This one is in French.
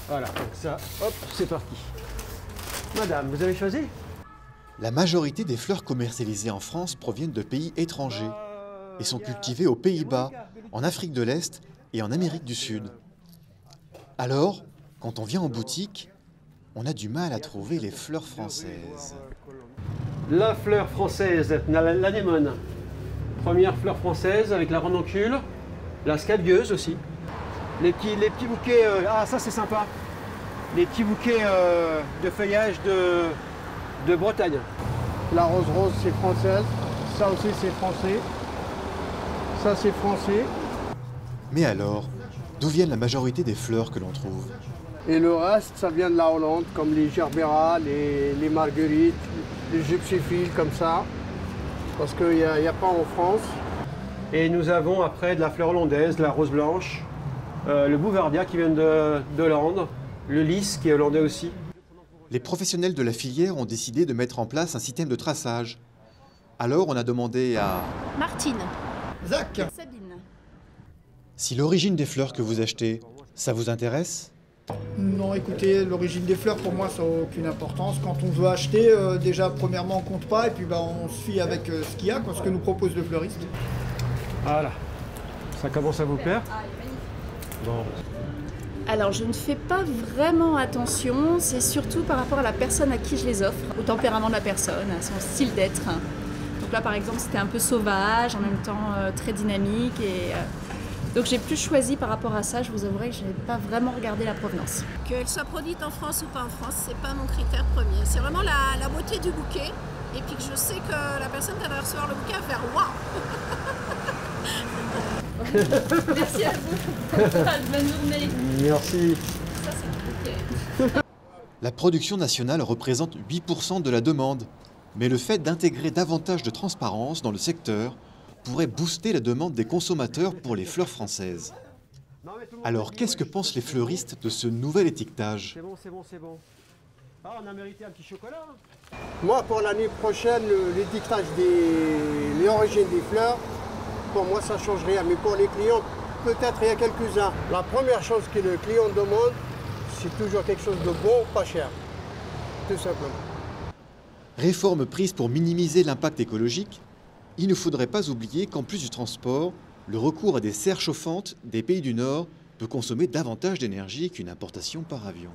Voilà, donc ça, hop, c'est parti. Madame, vous avez choisi? La majorité des fleurs commercialisées en France proviennent de pays étrangers et sont cultivées aux Pays-Bas, en Afrique de l'Est et en Amérique du Sud. Alors, quand on vient en boutique, on a du mal à trouver les fleurs françaises. La fleur française, l'anémone. Première fleur française avec la randoncule, la scabieuse aussi. Les petits bouquets, ah ça c'est sympa. Les petits bouquets de feuillage de Bretagne. La rose c'est française, ça aussi c'est français, ça c'est français. Mais alors, d'où viennent la majorité des fleurs que l'on trouve? Et le reste, ça vient de la Hollande, comme les gerberas, les marguerites, les gypsiphiles comme ça, parce qu'il n'y a pas en France. Et nous avons après de la fleur hollandaise, la rose blanche, le bouvardia qui vient d'Hollande, le lys qui est hollandais aussi. Les professionnels de la filière ont décidé de mettre en place un système de traçage. Alors on a demandé à Martine. Zach. Sabine. si l'origine des fleurs que vous achetez, ça vous intéresse? Non, écoutez, l'origine des fleurs, pour moi, ça n'a aucune importance. Quand on veut acheter, déjà, premièrement, on ne compte pas, et puis on se fie avec ce qu'il y a, ce que nous propose le fleuriste. Voilà, ça commence à vous plaire? Bon. Alors, je ne fais pas vraiment attention, c'est surtout par rapport à la personne à qui je les offre, au tempérament de la personne, à son style d'être. Donc là, par exemple, c'était un peu sauvage, en même temps très dynamique. Donc j'ai plus choisi par rapport à ça, je vous avouerai que je n'ai pas vraiment regardé la provenance. Qu'elle soit produite en France ou pas en France, c'est pas mon critère premier. C'est vraiment la beauté du bouquet. Et puis que je sais que la personne qui va recevoir le bouquet va faire waouh. Merci à vous. Bonne journée. Merci. Ça, c'est le bouquet. La production nationale représente 8% de la demande. Mais le fait d'intégrer davantage de transparence dans le secteur pourrait booster la demande des consommateurs pour les fleurs françaises. Alors qu'est-ce que pensent les fleuristes de ce nouvel étiquetage? C'est bon, c'est bon, c'est bon. Ah, on a mérité un petit chocolat. Moi, pour l'année prochaine, l'étiquetage des origines des fleurs, pour moi, ça ne change rien. Mais pour les clients, peut-être il y a quelques-uns. La première chose que le client demande, c'est toujours quelque chose de bon, pas cher. Tout simplement. Réforme prise pour minimiser l'impact écologique, il ne faudrait pas oublier qu'en plus du transport, le recours à des serres chauffantes des pays du Nord peut consommer davantage d'énergie qu'une importation par avion.